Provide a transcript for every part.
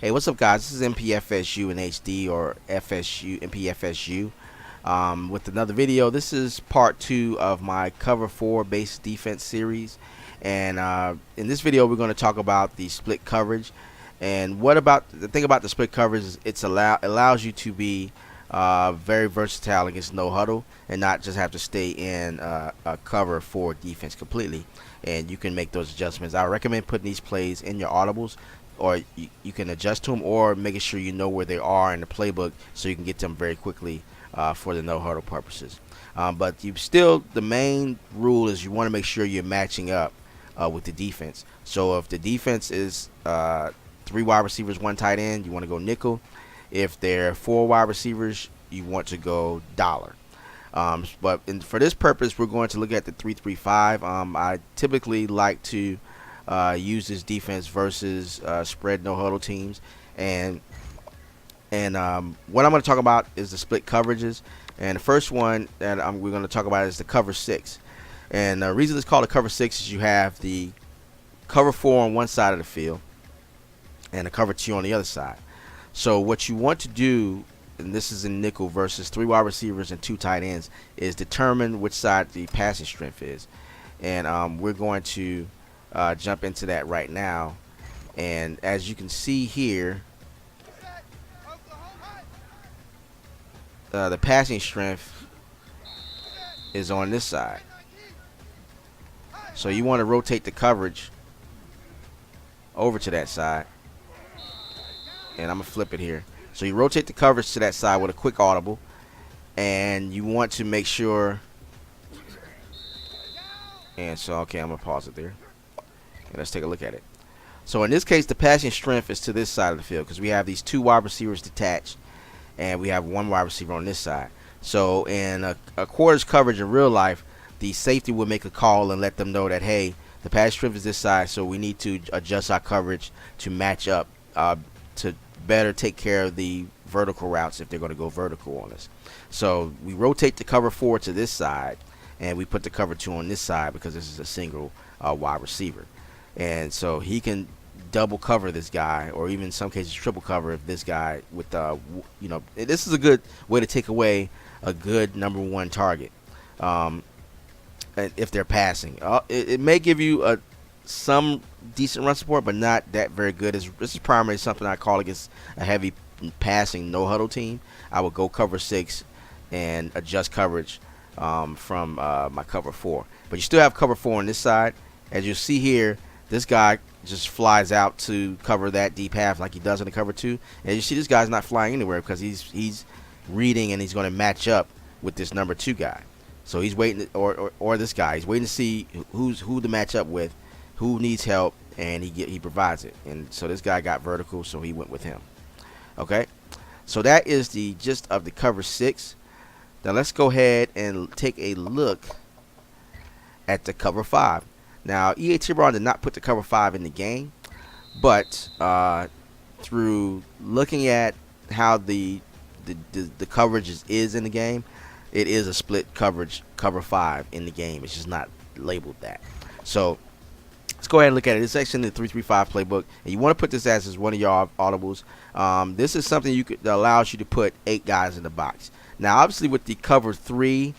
Hey, what's up, guys? This is MPFSU in HD, or FSU MPFSU, with another video. This is part 2 of my Cover 4 base defense series, and in this video we're going to talk about the split coverage. And what about the thing about the split coverage is it allows you to be very versatile against no huddle and not just have to stay in a cover 4 defense completely, and you can make those adjustments. I recommend putting these plays in your audibles, or you can adjust to them, or making sure you know where they are in the playbook so you can get them very quickly for the no huddle purposes. But the main rule is you want to make sure you're matching up with the defense. So if the defense is 3 wide receivers, 1 tight end, you want to go nickel. If they're 4 wide receivers, you want to go dollar. But for this purpose, we're going to look at the 3-3-5. I typically like to use this defense versus spread no huddle teams, and what I'm going to talk about is the split coverages. And the first one that we're going to talk about is the cover 6. And the reason it's called a cover 6 is you have the cover 4 on one side of the field and a cover 2 on the other side. So what you want to do, and this is in nickel versus 3 wide receivers and 2 tight ends, is determine which side the passing strength is. And we're going to jump into that right now. And as you can see here, the passing strength is on this side. So you want to rotate the coverage over to that side. And I'm going to flip it here. So you rotate the coverage to that side with a quick audible. And you want to make sure. And so, okay, I'm going to pause it there. And let's take a look at it. So in this case, the passing strength is to this side of the field because we have these 2 wide receivers detached. And we have 1 wide receiver on this side. So in a quarters coverage in real life, the safety will make a call and let them know that, hey, the passing strength is this side, so we need to adjust our coverage to match up to better take care of the vertical routes if they're going to go vertical on us. So we rotate the cover 4 to this side, and we put the cover 2 on this side because this is a single wide receiver. And so he can double cover this guy, or even in some cases triple cover if this guy with this is a good way to take away a good number 1 target if they're passing. It may give you some decent run support, but not that very good. This is primarily something I call against a heavy passing no huddle team. I would go cover 6 and adjust coverage from my cover 4. But you still have cover 4 on this side. As you see here, this guy just flies out to cover that deep half like he does in the cover 2. And you see this guy's not flying anywhere because he's reading, and he's going to match up with this number 2 guy. So he's waiting, or this guy, he's waiting to see who to match up with, who needs help, and he provides it. And so this guy got vertical, so he went with him. Okay, so that is the gist of the cover 6. Now let's go ahead and take a look at the cover 5. Now EA Tiburon did not put the cover 5 in the game, but through looking at how the coverage is in the game, it is a split coverage cover 5 in the game. It's just not labeled that. So let's go ahead and look at it. It's actually in the 3-3-5 playbook, and you want to put this as one of your audibles. This is something that allows you to put 8 guys in the box. Now, obviously, with the cover 3,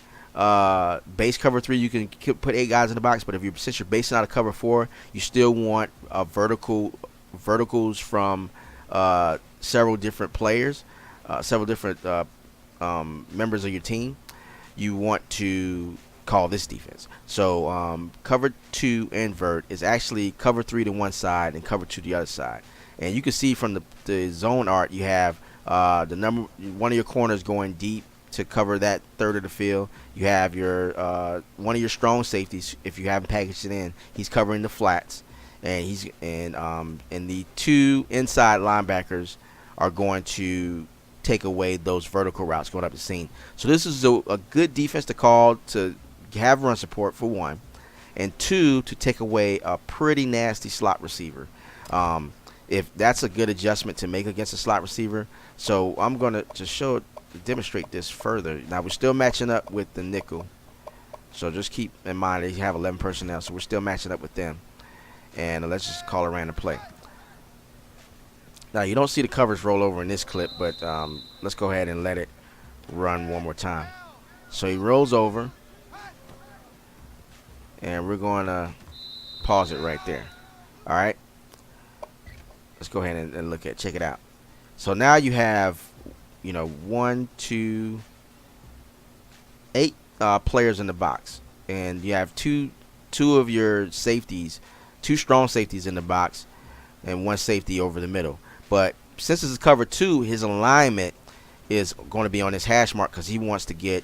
base cover 3, you can put 8 guys in the box. But since you're basing out a cover 4, you still want verticals from several different players, several different members of your team. You want to call this defense. So cover 2 invert is actually cover 3 to one side and cover 2 to the other side. And you can see from the zone art, you have one of your corners going deep to cover that third of the field. You have your one of your strong safeties, if you haven't packaged it in, he's covering the flats, and the 2 inside linebackers are going to take away those vertical routes going up the seam. So this is a good defense to call to have run support for 1, and 2 to take away a pretty nasty slot receiver. If that's a good adjustment to make against a slot receiver. So I'm going to just demonstrate this further. Now we're still matching up with the nickel, so just keep in mind that you have 11 personnel, so we're still matching up with them. And let's just call a random play. Now you don't see the coverage roll over in this clip, but let's go ahead and let it run one more time. So he rolls over, and we're going to pause it right there. All right. Let's go ahead and check it out. So now you have, 1, 2, 8 players in the box, and you have two of your safeties, 2 strong safeties in the box, and 1 safety over the middle. But since this is cover 2, his alignment is going to be on his hash mark because he wants to get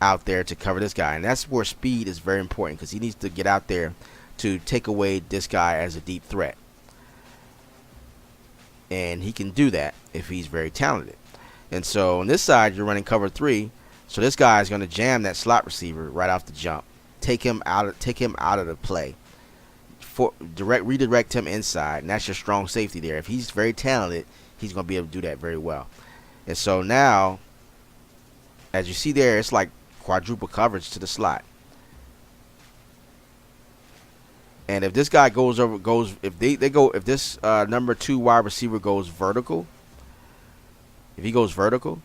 out there to cover this guy, and that's where speed is very important because he needs to get out there to take away this guy as a deep threat. And he can do that if he's very talented. And so on this side, you're running cover 3. So this guy is going to jam that slot receiver right off the jump, take him out of the play, redirect him inside, and that's your strong safety there. If he's very talented, he's going to be able to do that very well. And so now, as you see there, it's like quadruple coverage to the slot. And if this guy if this number 2 wide receiver goes vertical, if he goes vertical,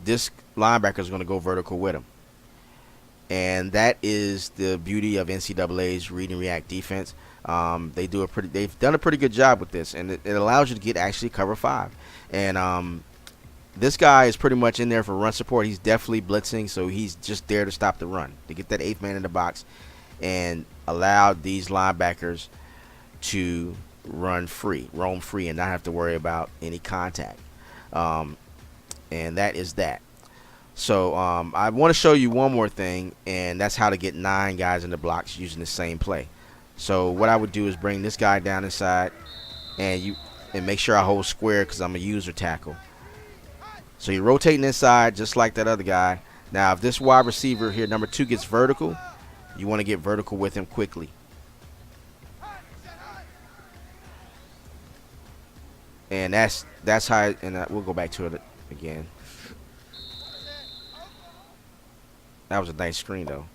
this linebacker is going to go vertical with him. And that is the beauty of NCAA's read and react defense. They've done a pretty good job with this, and it allows you to get actually cover 5. And this guy is pretty much in there for run support. He's definitely blitzing, so he's just there to stop the run, to get that 8th man in the box and allow these linebackers to roam free, and not have to worry about any contact. And that is that. So I want to show you one more thing, and that's how to get 9 guys in the blocks using the same play. So what I would do is bring this guy down inside, and make sure I hold square because I'm a user tackle. So you're rotating inside just like that other guy. Now if this wide receiver here, number 2, gets vertical, you want to get vertical with him quickly. And that's how, and we'll go back to it again. That was a nice screen though.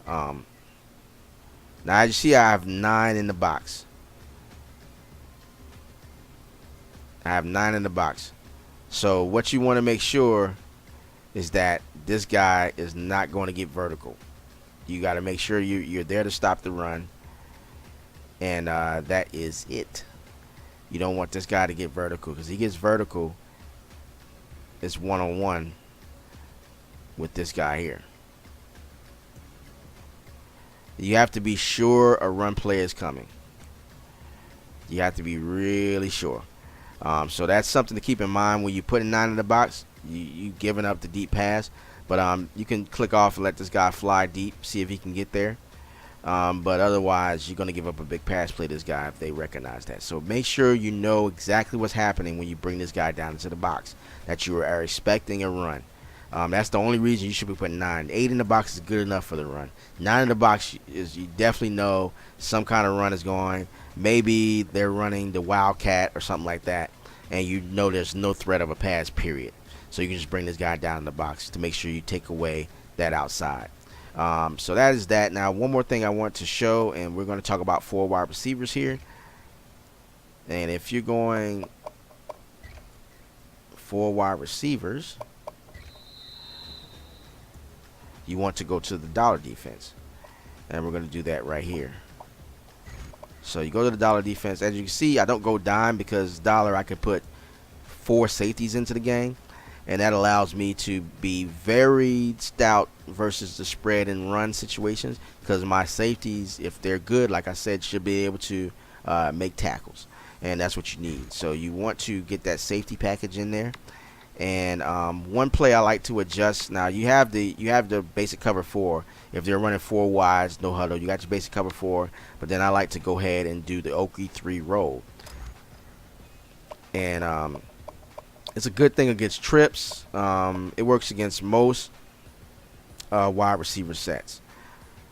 Now as you see, I have 9 in the box. So what you want to make sure is that this guy is not going to get vertical. You got to make sure you're there to stop the run, and that is it. You don't want this guy to get vertical because he gets vertical, it's one-on-one with this guy here. You have to be sure a run play is coming. You have to be really sure. So that's something to keep in mind when you put 9 in the box. You giving up the deep pass. But you can click off and let this guy fly deep, see if he can get there. But otherwise, you're going to give up a big pass play to this guy if they recognize that. So make sure you know exactly what's happening when you bring this guy down into the box, that you are expecting a run. That's the only reason you should be putting 9. 8 in the box is good enough for the run. 9 in the box is you definitely know some kind of run is going. Maybe they're running the Wildcat or something like that, and you know there's no threat of a pass, period. So you can just bring this guy down in the box to make sure you take away that outside. So that is that. Now, one more thing I want to show, and we're going to talk about 4 wide receivers here. And if you're going 4 wide receivers, you want to go to the dollar defense. And we're going to do that right here. So you go to the dollar defense. As you can see, I don't go dime because dollar I could put 4 safeties into the game. And that allows me to be very stout versus the spread and run situations because my safeties, if they're good, like I said, should be able to make tackles. And that's what you need. So you want to get that safety package in there. And one play I like to adjust. Now you have the basic cover 4. If they're running 4 wides, no huddle, you got your basic cover 4. But then I like to go ahead and do the Oakley 3 roll. And it's a good thing against trips. It works against most wide receiver sets.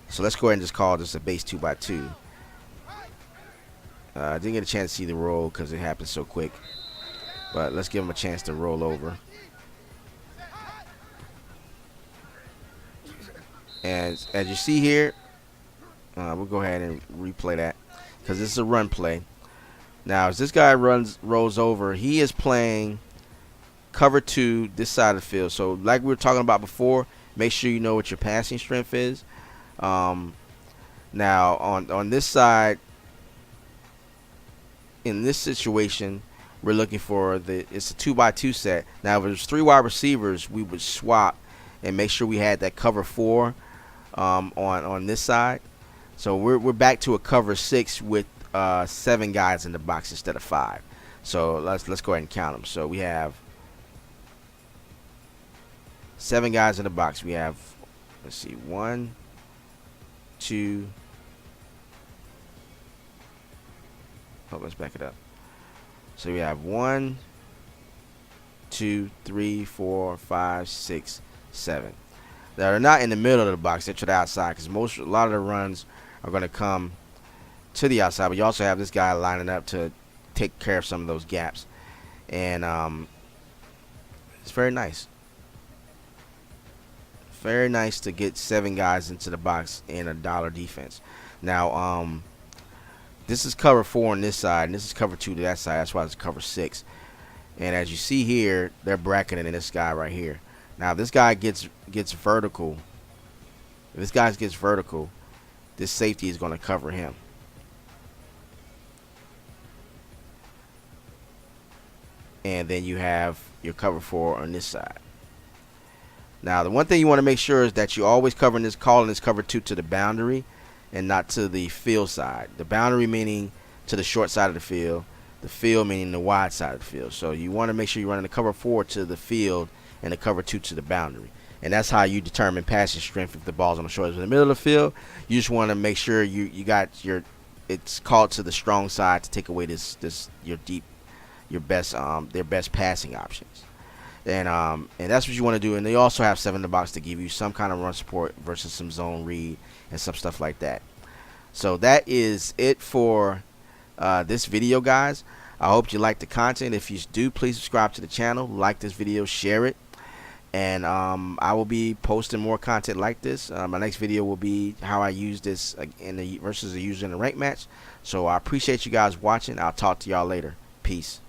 So let's go ahead and just call this a base 2x2. I didn't get a chance to see the roll because it happened so quick. But let's give him a chance to roll over. And as you see here, we'll go ahead and replay that because this is a run play. Now, as this guy rolls over, he is playing cover 2 this side of the field. So, like we were talking about before, make sure you know what your passing strength is. Now, on this side, in this situation, we're looking for it's a 2x2 set. Now, if there's 3 wide receivers, we would swap and make sure we had that cover 4 on this side. So we're back to a cover 6 with 7 guys in the box instead of 5. So let's go ahead and count them. So we have 7 guys in the box. We have, let's see, 1, 2. Oh, let's back it up. So we have 1, 2, 3, 4, 5, 6, 7. Now they're not in the middle of the box; they're to the outside because a lot of the runs are going to come to the outside. But you also have this guy lining up to take care of some of those gaps, and it's very nice. Very nice to get 7 guys into the box in a dollar defense. Now, this is cover 4 on this side, and this is cover 2 to that side. That's why it's cover 6. And as you see here, they're bracketing in this guy right here. Now, if this guy gets vertical, this safety is going to cover him. And then you have your cover 4 on this side. Now, the one thing you want to make sure is that you always calling this cover 2 to the boundary and not to the field side. The boundary meaning to the short side of the field meaning the wide side of the field. So you want to make sure you're running the cover 4 to the field and the cover 2 to the boundary. And that's how you determine passing strength if the ball's on the short. In the middle of the field, you just want to make sure you got it's called to the strong side to take away their best passing options. And that's what you want to do. And they also have 7 in the box to give you some kind of run support versus some zone read and some stuff like that. So that is it for this video, guys. I hope you like the content. If you do, please subscribe to the channel, like this video, share it, and I will be posting more content like this. My next video will be how I use this versus a user in a rank match. So I appreciate you guys watching. I'll talk to y'all later. Peace.